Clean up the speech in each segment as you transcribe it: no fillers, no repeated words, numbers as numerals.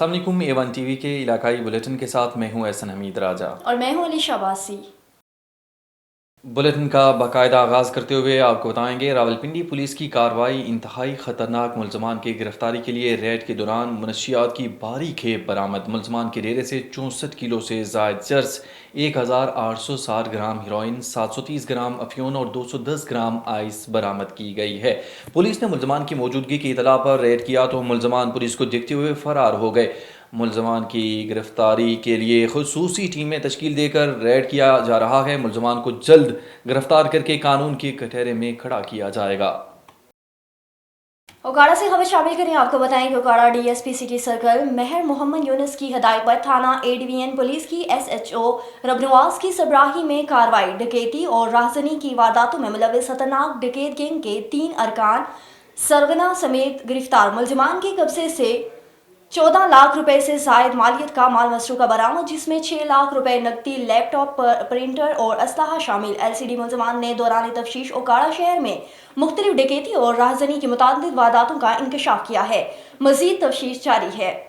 السلام علیکم A1 T V کے علاقائی بلیٹن کے ساتھ میں ہوں احسن حمید راجہ اور میں ہوں علیشہ باسی۔ بلیٹن کا باقاعدہ آغاز کرتے ہوئے آپ کو بتائیں گے راولپنڈی پولیس کی کارروائی انتہائی خطرناک ملزمان کی گرفتاری کے لیے ریڈ کے دوران منشیات کی بھاری کھیپ برآمد، ملزمان کے ڈیرے سے 64 کلو سے زائد چرس، 1860 گرام ہیروئن، 730 گرام افیون اور 210 گرام آئس برآمد کی گئی ہے۔ پولیس نے ملزمان کی موجودگی کی اطلاع پر ریڈ کیا تو ملزمان پولیس کو دیکھتے ہوئے فرار ہو گئے۔ ملزمان کی گرفتاری کے لیے خصوصی ٹیمیں تشکیل دے کر ریڈ کیا جا رہا ہے۔ ملزمان کو جلد گرفتار کر کے قانون کے کٹہرے میں کھڑا کیا جائے گا۔ اوکاڑہ سے خبر شامل کریں، آپ کو بتائیں کہ Okara D S P city circle مہر محمد یونس کی ہدایت پر تھانہ اے ڈویژن پولیس کی ایس ایچ او ربنواز کی سربراہی میں کارروائی، ڈکیتی اور راہزنی کی وارداتوں میں ملوث خطرناک ڈکیت گینگ کے 3 ارکان سرغنہ سمیت گرفتار۔ ملزمان کے قبضے سے 14 لاکھ روپے سے زائد مالیت کا مال مسروقہ برآمد، جس میں 6 لاکھ روپے نقدی، لیپ ٹاپ، پرنٹر اور اسلحہ شامل۔ ایل سی ڈی ملزمان نے دوران تفتیش اوکاڑہ شہر میں مختلف ڈکیتی اور راہزنی کی متعدد وارداتوں کا انکشاف کیا ہے۔ مزید تفتیش جاری ہے۔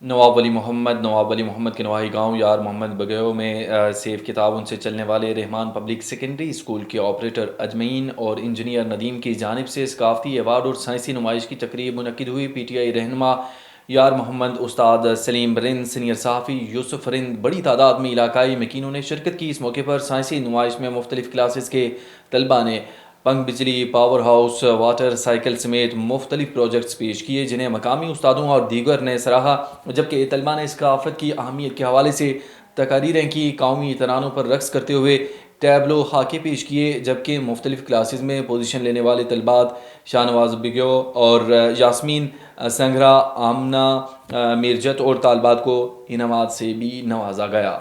نواب علی محمد کے نواحی گاؤں یار محمد بگیو میں سیف کے تعاون سے چلنے والے رحمان پبلک سیکنڈری اسکول کے آپریٹر اجمعین اور انجینئر ندیم کی جانب سے ثقافتی ایوارڈ اور سائنسی نمائش کی تقریب منعقد ہوئی۔ پی ٹی آئی رہنما یار محمد، استاد سلیم رند، سینئر صحافی یوسف رند، بڑی تعداد میں علاقائی مکینوں نے شرکت کی۔ اس موقع پر سائنسی نمائش میں مختلف کلاسز کے طلباء نے پنگ بجلی، پاور ہاؤس، واٹر سائیکل سمیت مختلف پروجیکٹس پیش کیے، جنہیں مقامی استادوں اور دیگر نے سراہا، جبکہ طلباء نے ثقافت کی اہمیت کے حوالے سے تقاریریں کی، قومی ترانوں پر رقص کرتے ہوئے ٹیبلو خاکے پیش کیے، جبکہ مختلف کلاسز میں پوزیشن لینے والے طلبات شاہنواز بگیو اور یاسمین سنگھرا، آمنہ میرجت اور طالبات کو انعامات سے بھی نوازا گیا۔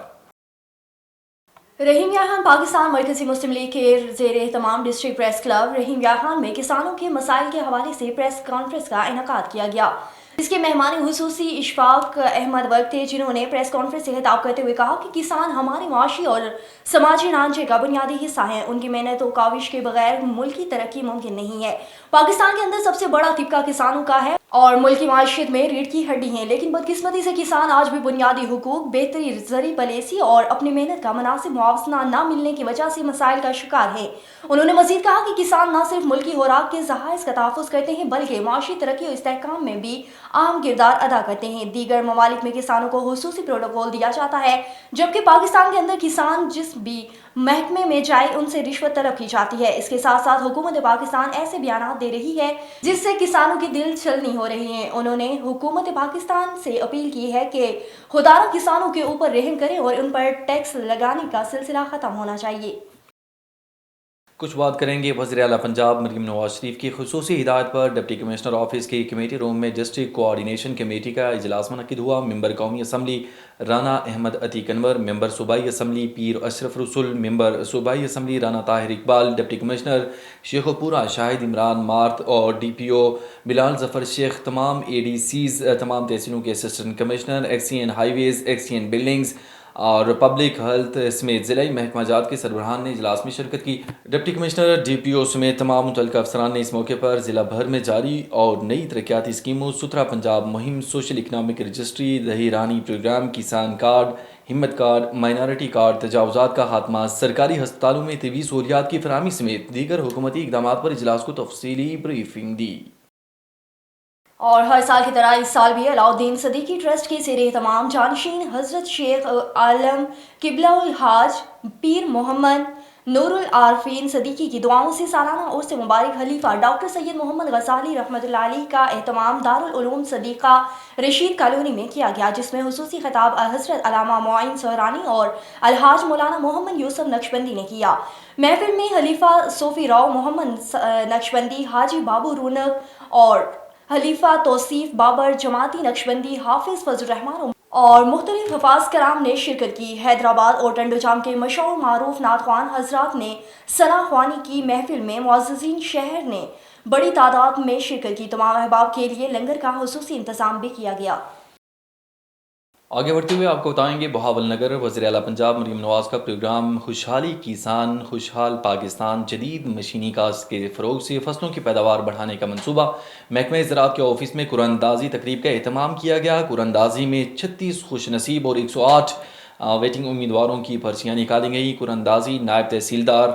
رحیم یار خان پاکستان مرکزی مسلم لیگ کے زیر اہتمام ڈسٹرکٹ پریس کلب رحیم یار خان میں کسانوں کے مسائل کے حوالے سے پریس کانفرنس کا انعقاد کیا گیا، جس کے مہمان خصوصی اشفاق احمد ورک تھے، جنہوں نے پریس کانفرنس سے خطاب کرتے ہوئے کہا کہ کسان ہمارے معاشی اور سماجی ڈھانچے کا بنیادی حصہ ہیں، ان کی محنت و کاوش کے بغیر ملکی ترقی ممکن نہیں ہے۔ پاکستان کے اندر سب سے بڑا طبقہ کسانوں کا ہے اور ملکی معیشت میں ریڑھ کی ہڈی ہیں، لیکن بدقسمتی سے کسان آج بھی بنیادی حقوق، بہتری زرعی پالیسی اور اپنی محنت کا مناسب معاوضہ نہ ملنے کی وجہ سے مسائل کا شکار ہیں۔ انہوں نے مزید کہا کہ کسان نہ صرف ملکی خوراک کے ذخائر کا تحفظ کرتے ہیں بلکہ معاشی ترقی اور استحکام میں بھی اہم کردار ادا کرتے ہیں۔ دیگر ممالک میں کسانوں کو خصوصی پروٹوکول دیا جاتا ہے، جبکہ پاکستان کے اندر کسان جس بھی محکمے میں جائے ان سے رشوت طلب کی جاتی ہے۔ اس کے ساتھ ساتھ حکومت پاکستان ایسے بیانات دے رہی ہے جس سے کسانوں کی دل چھلنی ہو رہی ہے۔ انہوں نے حکومت پاکستان سے اپیل کی ہے کہ خدارہ کسانوں کے اوپر رحم کریں اور ان پر ٹیکس لگانے کا سلسلہ ختم ہونا چاہیے۔ کچھ بات کریں گے وزیر اعلیٰ پنجاب مریم نواز شریف کی خصوصی ہدایت پر ڈپٹی کمشنر آفس کی کمیٹی روم میں ڈسٹرکٹ کوآرڈینیشن کمیٹی کا اجلاس منعقد ہوا۔ ممبر قومی اسمبلی رانا احمد عتیق انور، ممبر صوبائی اسمبلی پیر اشرف رسول، ممبر صوبائی assembly Rana Tahir Iqbal, deputy commissioner Sheikhupura Shahid Imran مارت اور ڈی پی او بلال ظفر شیخ، تمام اے ڈی سیز، تمام تحصیلوں کے اسسٹنٹ کمشنر، ایکس سی این ہائی ویز، ایکس سی این بلڈنگز اور پبلک ہیلتھ سمیت ضلعی محکمہ جات کے سربراہان نے اجلاس میں شرکت کی۔ ڈپٹی کمشنر، ڈی پی او سمیت تمام متعلقہ افسران نے اس موقع پر ضلع بھر میں جاری اور نئی ترقیاتی اسکیموں، ستھرا پنجاب مہم، سوشل اکنامک رجسٹری، دہی رانی پروگرام، کسان کارڈ، ہمت کارڈ، مائنارٹی کارڈ، تجاوزات کا خاتمہ، سرکاری ہسپتالوں میں طبی سہولیات کی فراہمی سمیت دیگر حکومتی اقدامات پر اجلاس کو تفصیلی بریفنگ دی۔ اور ہر سال کی طرح اس سال بھی علاؤالدین صدیقی ٹرسٹ کے زیر اہتمام جانشین حضرت شیخ عالم قبلہ الحاج پیر محمد نور العارفین صدیقی کی دعاؤں سے سالانہ عرس مبارک خلیفہ ڈاکٹر سید محمد غزالی رحمۃ اللہ علیہ کا اہتمام دارالعلوم صدیقہ رشید کالونی میں کیا گیا، جس میں خصوصی خطاب حضرت علامہ معین سہرانی اور الحاج مولانا محمد یوسف نقشبندی نے کیا۔ محفل میں خلیفہ صوفی راؤ محمد نقشبندی، حاجی بابو رونق اور خلیفہ توصیف بابر جماعتی نقشبندی، حافظ فضل الرحمان اور مختلف حفاظ کرام نے شرکت کی۔ حیدرآباد اور ٹنڈو جام کے مشہور معروف نعت خوان حضرات نے ثنا خوانی کی محفل میں معززین شہر نے بڑی تعداد میں شرکت کی۔ تمام احباب کے لیے لنگر کا خصوصی انتظام بھی کیا گیا۔ آگے بڑھتے ہوئے آپ کو بتائیں گے بہاول نگر وزیر اعلیٰ پنجاب مریم نواز کا پروگرام خوشحالی کسان خوشحال پاکستان جدید مشینی کاشت کے فروغ سے فصلوں کی پیداوار بڑھانے کا منصوبہ محکمہ زراعت کے آفس میں قرآن اندازی تقریب کا اہتمام کیا گیا۔ قرآن اندازی میں 36 خوش نصیب اور 108 ویٹنگ امیدواروں کی پرچیاں نکالی گئیں۔ قرآن اندازی نائب تحصیلدار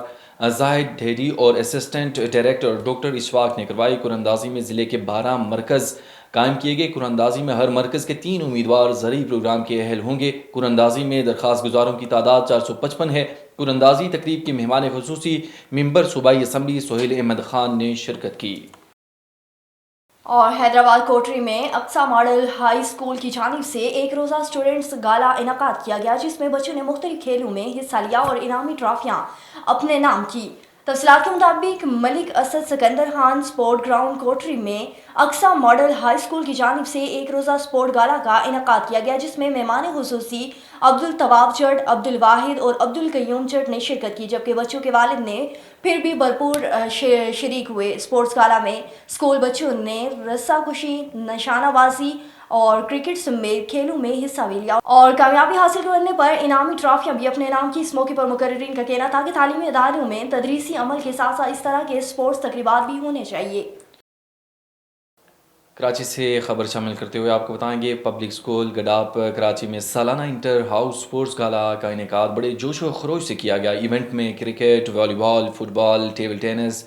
زاہد ڈھیری اور اسسٹنٹ ڈائریکٹر ڈاکٹر اشفاق نے کروائی۔ قرآن اندازی میں ضلع کے 12 مرکز قائم کیے گئے۔ قرآن اندازی میں ہر مرکز کے 3 امیدوار زرعی پروگرام کے اہل ہوں گے۔ قرآن اندازی میں درخواست گزاروں کی تعداد 455 ہے۔ قرآن اندازی تقریب کے مہمان خصوصی ممبر صوبائی اسمبلی سہیل احمد خان نے شرکت کی۔ اور حیدرآباد کوٹری میں اقصی ماڈل ہائی اسکول کی جانب سے ایک روزہ اسٹوڈنٹس گالا انعقاد کیا گیا، جس میں بچوں نے مختلف کھیلوں میں حصہ لیا اور انعامی ٹرافیاں اپنے نام کی۔ تفصیلات کے مطابق ملک اسد سکندر خان سپورٹ گراؤنڈ کوٹری میں اقصی ماڈل ہائی اسکول کی جانب سے ایک روزہ سپورٹ گالا کا انعقاد کیا گیا، جس میں مہمان خصوصی عبدالطواب جٹ، عبدالواحد اور عبدالقیوم جٹ نے شرکت کی، جبکہ بچوں کے والد نے پھر بھی بھرپور شریک ہوئے۔ اسپورٹس گالا میں اسکول بچوں نے رسہ کشی، نشانہ بازی اور کرکٹ سمیت کھیلوں میں حصہ بھی لیا اور کامیابی حاصل کرنے پر انعامی ٹرافیاں بھی اپنے نام کی۔ اس موقع پر مقررین کا کہنا تھا کہ تعلیمی اداروں میں تدریسی عمل کے ساتھ ساتھ اس طرح کے اسپورٹس تقریبات بھی ہونے چاہیے۔ کراچی سے خبر شامل کرتے ہوئے آپ کو بتائیں گے پبلک اسکول گڈاپ کراچی میں سالانہ انٹر ہاؤس اسپورٹس گالا کا انعقاد بڑے جوش و خروش سے کیا گیا۔ ایونٹ میں کرکٹ، والی بال، فٹ بال، ٹیبل ٹینس،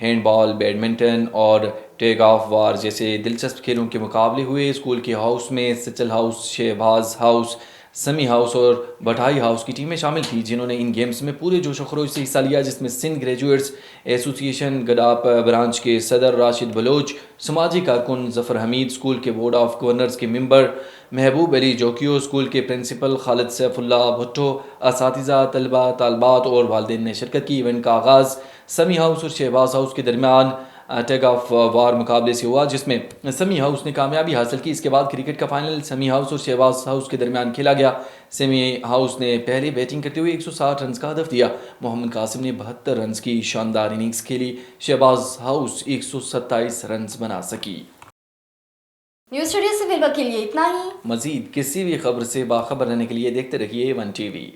ہینڈ بال، بیڈمنٹن اور ٹیگ آف وار جیسے دلچسپ کھیلوں کے مقابلے ہوئے۔ اسکول کے ہاؤس میں سچل ہاؤس، شہباز ہاؤس، سمی ہاؤس اور بٹائی ہاؤس کی ٹیمیں شامل تھیں، جنہوں نے ان گیمز میں پورے جوش و خروش سے حصہ لیا، جس میں سندھ گریجویٹس ایسوسی ایشن گڈاپ برانچ کے صدر راشد بلوچ، سماجی کارکن ظفر حمید، اسکول کے بورڈ آف گورنرز کے ممبر محبوب علی جوکیو، اسکول کے پرنسپل خالد سیف اللہ بھٹو، اساتذہ، طلباء، طالبات اور والدین نے شرکت کی۔ ایونٹ کا آغاز سمی ہاؤس اور شہباز ہاؤس کے درمیان ٹیگ آف وار مقابلے سے ہوا، جس میں سمی ہاؤس نے کامیابی حاصل کی۔ اس کے بعد کرکٹ کا فائنل سمی ہاؤس اور شہباز ہاؤس کے درمیان کھیلا گیا۔ سمی ہاؤس نے پہلے بیٹنگ کرتے ہوئے 160 رنز کا ہدف دیا۔ محمد قاسم نے 72 رنز کی شاندار اننگز کھیلی۔ شہباز ہاؤس 127 رنز بنا سکی۔ نیوز اسٹوڈیو سے فی الوقت کے لیے اتنا ہی۔ مزید کسی بھی خبر سے باخبر رہنے کے لیے دیکھتے رہیے ون ٹی وی۔